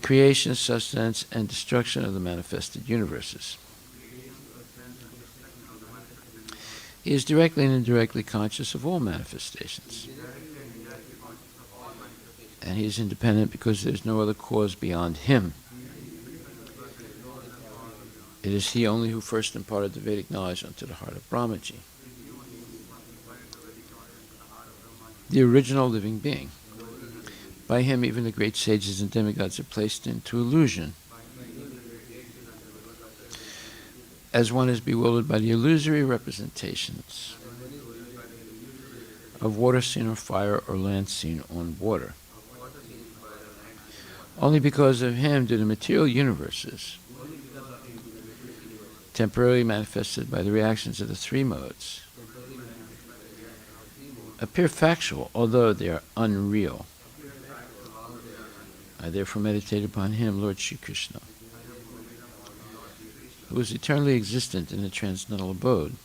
creation, sustenance, and destruction of the manifested universes. He is directly and indirectly conscious of all manifestations. And he is independent because there is no other cause beyond him. It is he only who first imparted the Vedic knowledge unto the heart of Brahmaji, the original living being. By him, even the great sages and demigods are placed into illusion, as one is bewildered by the illusory representations of water seen on fire or land seen on water. Only because of him do the material universes, temporarily manifested by the reactions of the three modes, appear factual, although they are unreal. I therefore meditate upon him, Lord Shri Krishna, who is eternally existent in the transcendental abode,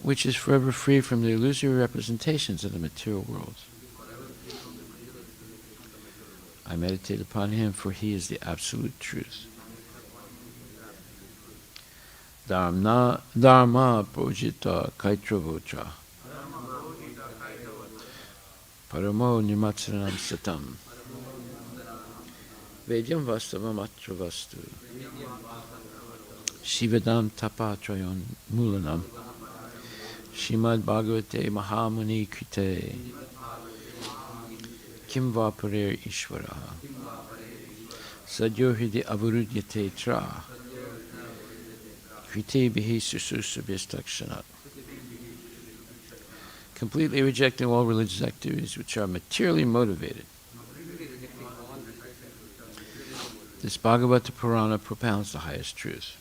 which is forever free from the illusory representations of the material world. I meditate upon him, for he is the absolute truth. Dharma projita kaitravocha paramo nirmatsaranam satam vedyam vastavam atra vastu shivadam tapatrayon mulanam Srimad Bhagavate Mahamuni Krite Kim Vaparer Ishvara Sadyohide Avarudyate Tra Krite Bihi Sususabhistakshanat. Completely rejecting all religious activities which are materially motivated, this Bhagavata Purana propounds the highest truth,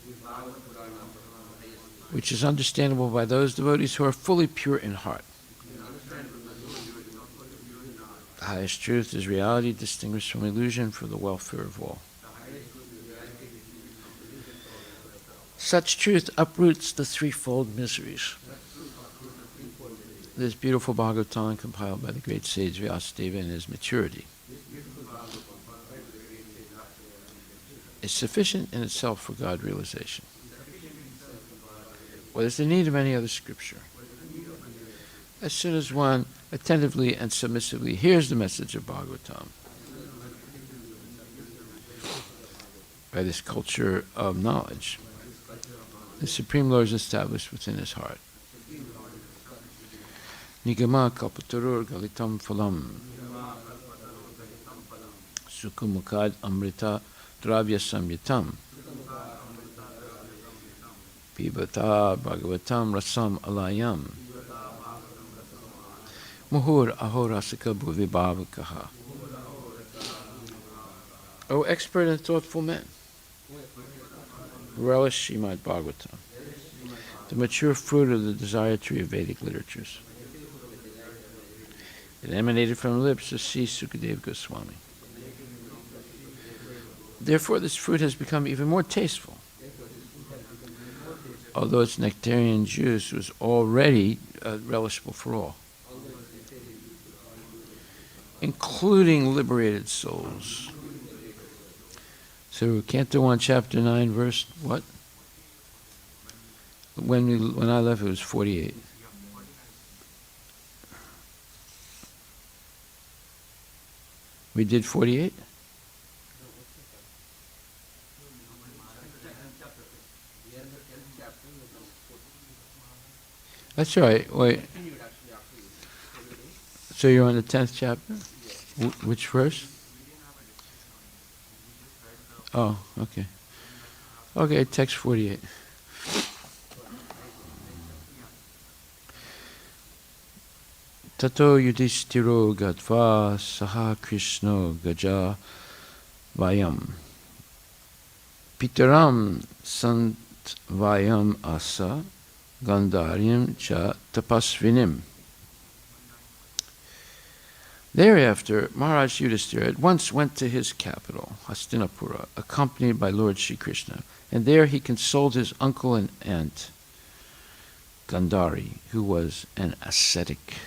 which is understandable by those devotees who are fully pure in heart. The highest truth is reality distinguished from illusion for the welfare of all. Such truth uproots the threefold miseries. This beautiful Bhagavatam, compiled by the great sage Vyasadeva in his maturity, is sufficient in itself for God realization. What is the need of any other scripture? As soon as one attentively and submissively hears the message of Bhagavatam, by this culture of knowledge, the Supreme Lord is established within his heart. Nigama kalpatarur galitam phalam sukumukad amrita dravya samyatam Pibata Bhagavatam Rasam Alayam Muhur Ahorasika Bhuvibhavakaha. O expert and thoughtful men, relish Srimad Bhagavatam, the mature fruit of the desired tree of Vedic literatures. It emanated from the lips of Sri Sukadeva Goswami. Therefore, this fruit has become even more tasteful, although its nectarian juice was already relishable for all, including liberated souls. So, Canto 1, Chapter 9, verse what? When I left, it was 48. We did 48? That's right. Wait. So you're on the 10th chapter? Which verse? Oh, okay. Okay, text 48. Tato yudhishthiro gadva saha krishno gaja vayam pitaram sant vayam asa Gandharyam cha tapasvinim. Thereafter, Maharaj Yudhishthira at once went to his capital, Hastinapura, accompanied by Lord Shri Krishna, and there he consoled his uncle and aunt, Gandhari, who was an ascetic.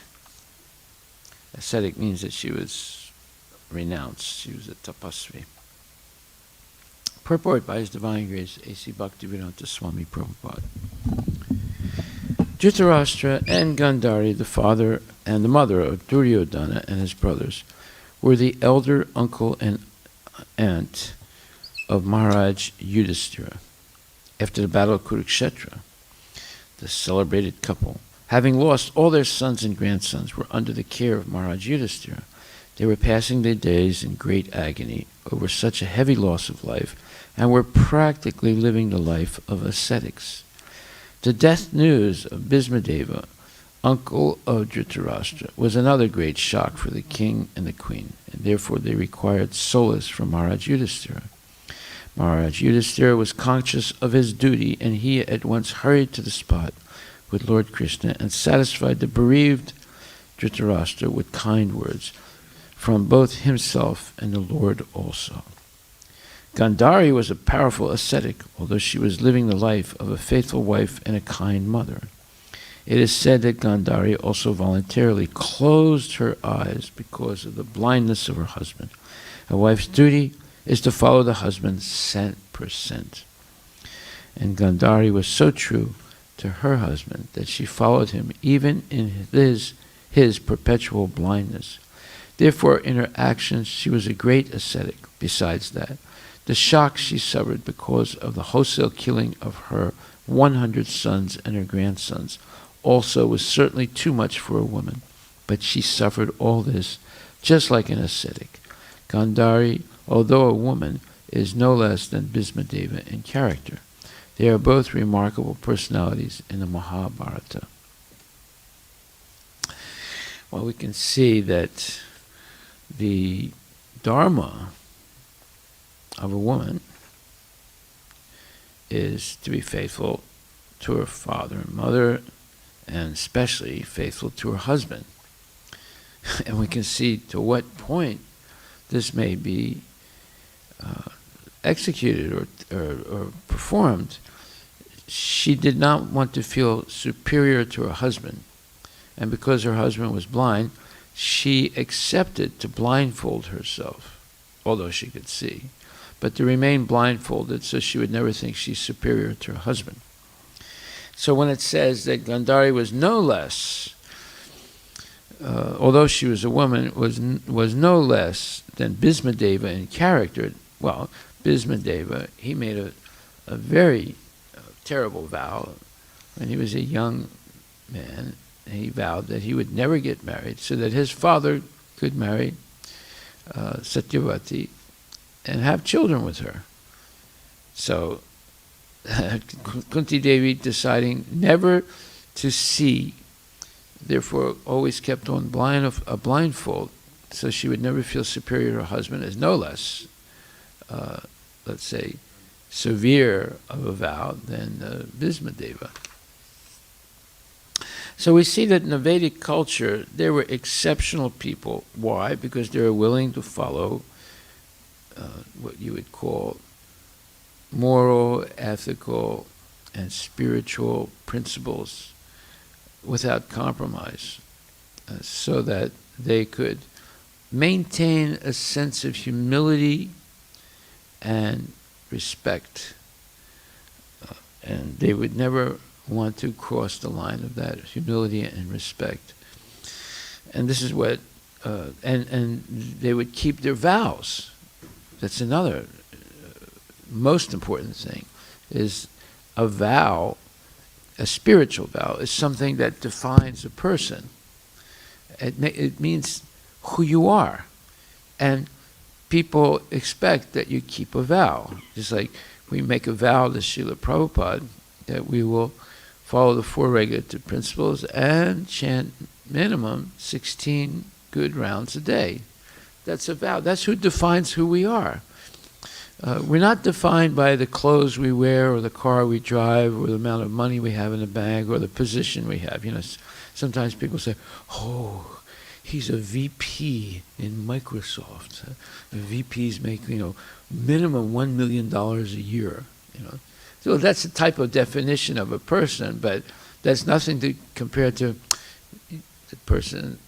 Ascetic means that she was renounced. She was a tapasvi. Purport by His Divine Grace, A.C. Bhaktivedanta Swami Prabhupada. Dhritarashtra and Gandhari, the father and the mother of Duryodhana and his brothers, were the elder uncle and aunt of Maharaj Yudhishthira. After the battle of Kurukshetra, the celebrated couple, having lost all their sons and grandsons, were under the care of Maharaj Yudhishthira. They were passing their days in great agony over such a heavy loss of life, and were practically living the life of ascetics. The death news of Bhismadeva, uncle of Dhritarashtra, was another great shock for the king and the queen, and therefore they required solace from Maharaj Yudhishthira. Maharaj Yudhishthira was conscious of his duty, and he at once hurried to the spot with Lord Krishna and satisfied the bereaved Dhritarashtra with kind words from both himself and the Lord also. Gandhari was a powerful ascetic, although she was living the life of a faithful wife and a kind mother. It is said that Gandhari also voluntarily closed her eyes because of the blindness of her husband. A wife's duty is to follow the husband 100%. And Gandhari was so true to her husband that she followed him even in his perpetual blindness. Therefore, in her actions, she was a great ascetic. Besides that, the shock she suffered because of the wholesale killing of her 100 sons and her grandsons also was certainly too much for a woman. But she suffered all this just like an ascetic. Gandhari, although a woman, is no less than Bhismadeva in character. They are both remarkable personalities in the Mahabharata. Well, we can see that the dharma of a woman is to be faithful to her father and mother, and especially faithful to her husband. And we can see to what point this may be executed or performed. She did not want to feel superior to her husband, and because her husband was blind, she accepted to blindfold herself, although she could see, but to remain blindfolded so she would never think she's superior to her husband. So when it says that Gandhari was no less, although she was a woman, was no less than Bhismadeva in character, well, Bhismadeva, he made a very terrible vow when he was a young man. He vowed that he would never get married so that his father could marry Satyavati and have children with her. So Kunti Devi, deciding never to see, therefore always kept on a blindfold so she would never feel superior to her husband, is no less, let's say, severe of a vow than Bhismadeva. So we see that in the Vedic culture, there were exceptional people. Why? Because they were willing to follow what you would call moral, ethical, and spiritual principles without compromise, so that they could maintain a sense of humility and respect. And they would never want to cross the line of that humility and respect. And this is what, and they would keep their vows. That's another most important thing, is a vow, a spiritual vow, is something that defines a person. It means who you are. And people expect that you keep a vow. Just like we make a vow to Srila Prabhupada that we will follow the 4 regulative principles and chant minimum 16 good rounds a day. That's a vow. That's who defines who we are. We're not defined by the clothes we wear or the car we drive or the amount of money we have in the bank or the position we have. You know, sometimes people say, "Oh, he's a VP in Microsoft. VPs make, minimum $1 million a year." So that's the type of definition of a person, but that's nothing to compare to the person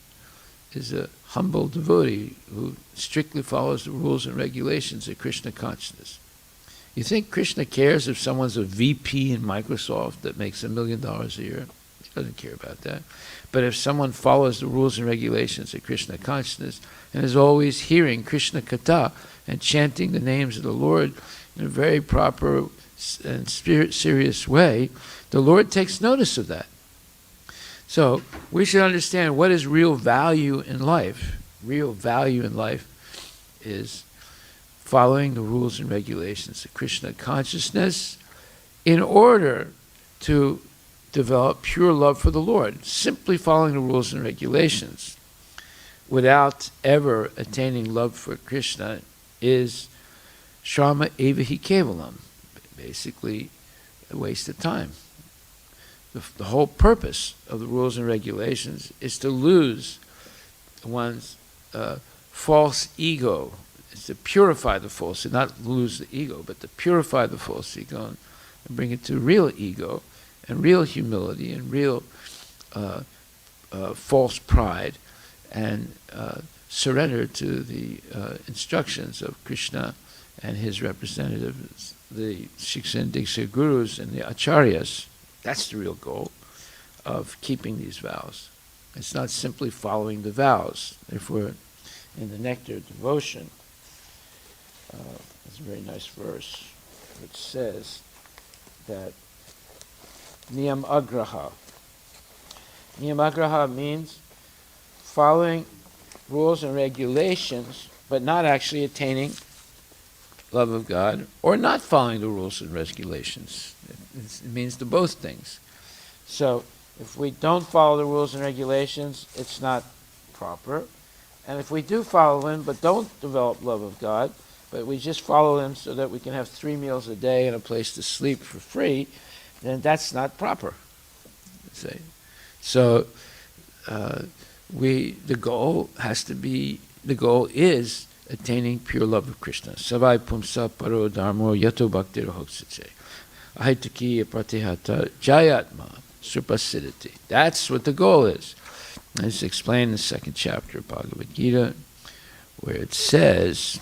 is a humble devotee who strictly follows the rules and regulations of Krishna consciousness. You think Krishna cares if someone's a VP in Microsoft that makes $1 million a year? He doesn't care about that. But if someone follows the rules and regulations of Krishna consciousness and is always hearing Krishna Katha and chanting the names of the Lord in a very proper and serious way, the Lord takes notice of that. So we should understand what is real value in life. Real value in life is following the rules and regulations of Krishna consciousness in order to develop pure love for the Lord. Simply following the rules and regulations without ever attaining love for Krishna is shrama evahi kevalam, basically a waste of time. The whole purpose of the rules and regulations is to lose one's false ego. It's to purify the false, not lose the ego, but to purify the false ego and bring it to real ego and real humility and real false pride and surrender to the instructions of Krishna and his representatives, the Shiksha and Diksha gurus and the acharyas. That's the real goal of keeping these vows. It's not simply following the vows. If we're in the Nectar of Devotion, it's a very nice verse which says that Niyam Agraha. Niyam Agraha means following rules and regulations, but not actually attaining love of God, or not following the rules and regulations. It means the both things. So if we don't follow the rules and regulations, it's not proper. And if we do follow them, but don't develop love of God, but we just follow them so that we can have 3 meals a day and a place to sleep for free, then that's not proper. See? So the goal is attaining pure love of Krishna. Savai pumsa paro dharmo yato bhaktir hoksitse. Ahaitaki pratihata jayatma supasidati. That's what the goal is. And it's explained in the 2nd chapter of Bhagavad Gita, where it says,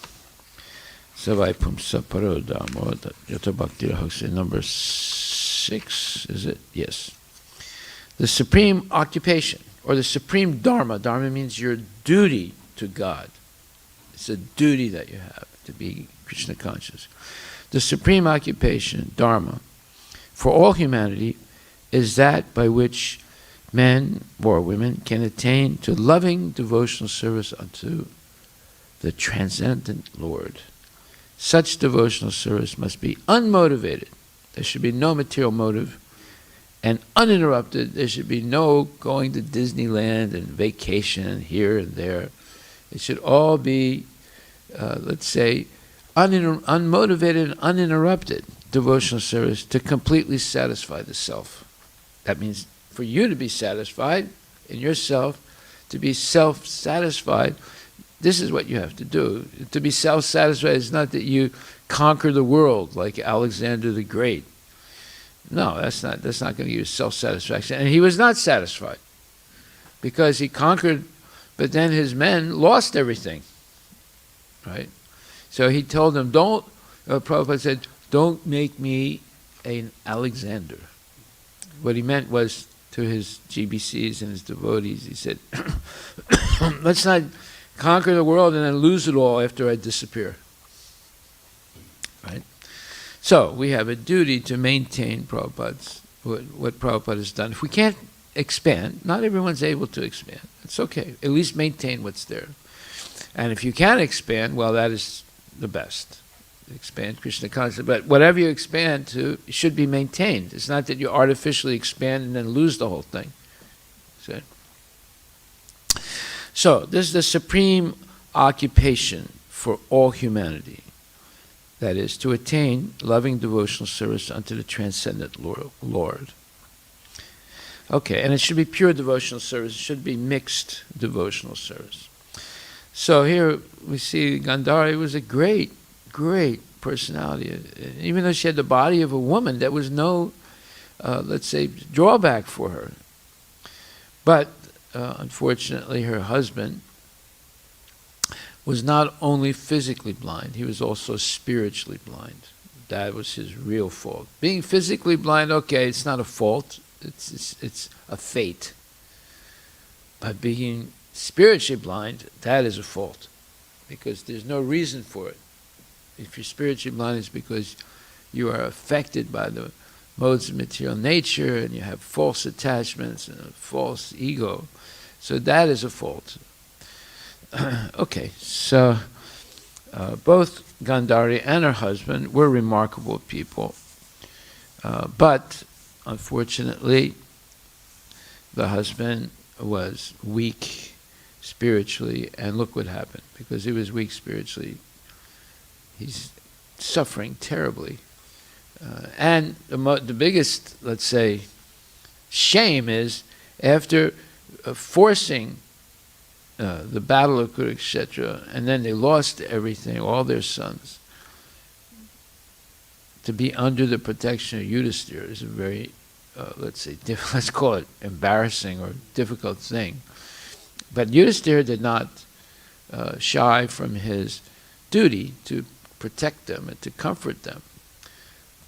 Savai pumsa paro dharmo yato bhaktir hoksitse, number 6, is it? Yes. The supreme occupation, or the supreme dharma. Dharma means your duty to God. It's a duty that you have to be Krishna conscious. The supreme occupation, dharma, for all humanity is that by which men or women can attain to loving devotional service unto the transcendent Lord. Such devotional service must be unmotivated. There should be no material motive, and uninterrupted. There should be no going to Disneyland and vacation here and there. It should all be, let's say, unmotivated and uninterrupted devotional service to completely satisfy the self. That means for you to be satisfied in yourself, to be self-satisfied, this is what you have to do. To be self-satisfied is not that you conquer the world like Alexander the Great. No, that's not going to give you self-satisfaction. And he was not satisfied because he conquered, but then his men lost everything. Right? So he told them, Prabhupada said, don't make me an Alexander. What he meant was to his GBCs and his devotees, he said, let's not conquer the world and then lose it all after I disappear. Right? So we have a duty to maintain Prabhupada's, what Prabhupada has done. If we can't expand, not everyone's able to expand. It's okay. At least maintain what's there. And if you can expand, well, that is the best. Expand Krishna consciousness. But whatever you expand to, it should be maintained. It's not that you artificially expand and then lose the whole thing. See? So this is the supreme occupation for all humanity. That is, to attain loving devotional service unto the transcendent Lord. Okay, and it should be pure devotional service. It should be mixed devotional service. So here we see Gandhari was a great, great personality. Even though she had the body of a woman, there was no, let's say, drawback for her. But unfortunately, her husband was not only physically blind, he was also spiritually blind. That was his real fault. Being physically blind, okay, it's not a fault. It's a fate. But being spiritually blind, that is a fault. Because there's no reason for it. If you're spiritually blind, it's because you are affected by the modes of material nature and you have false attachments and a false ego. So that is a fault. Okay, so both Gandhari and her husband were remarkable people. But unfortunately, the husband was weak spiritually, and look what happened. Because he was weak spiritually, he's suffering terribly. And the biggest, let's say, shame is after forcing the battle of Kurukshetra, and then they lost everything, all their sons, to be under the protection of Yudhisthira is a very, let's say, let's call it embarrassing or difficult thing. But Yudhisthira did not shy from his duty to protect them and to comfort them.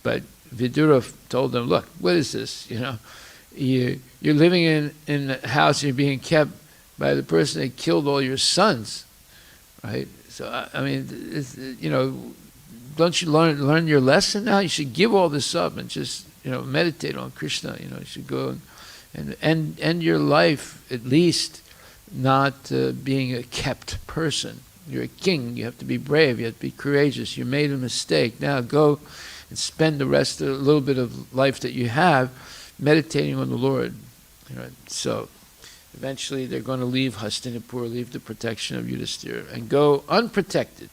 But Vidura told them, look, what is this? You're living in a house, you're being kept by the person that killed all your sons, right? So, I mean, don't you learn your lesson now? You should give all this up and just, meditate on Krishna. You should go and end your life at least not being a kept person. You're a king. You have to be brave. You have to be courageous. You made a mistake. Now go and spend the rest of a little bit of life that you have meditating on the Lord. So eventually they're going to leave Hastinapur, leave the protection of Yudhisthira, and go unprotected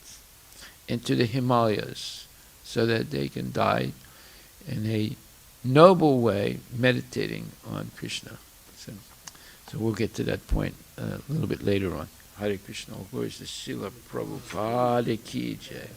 into the Himalayas so that they can die in a noble way meditating on Krishna. So we'll get to that point a little bit later on. Hare Krishna. All glories to Srila Prabhupada Ki Jai.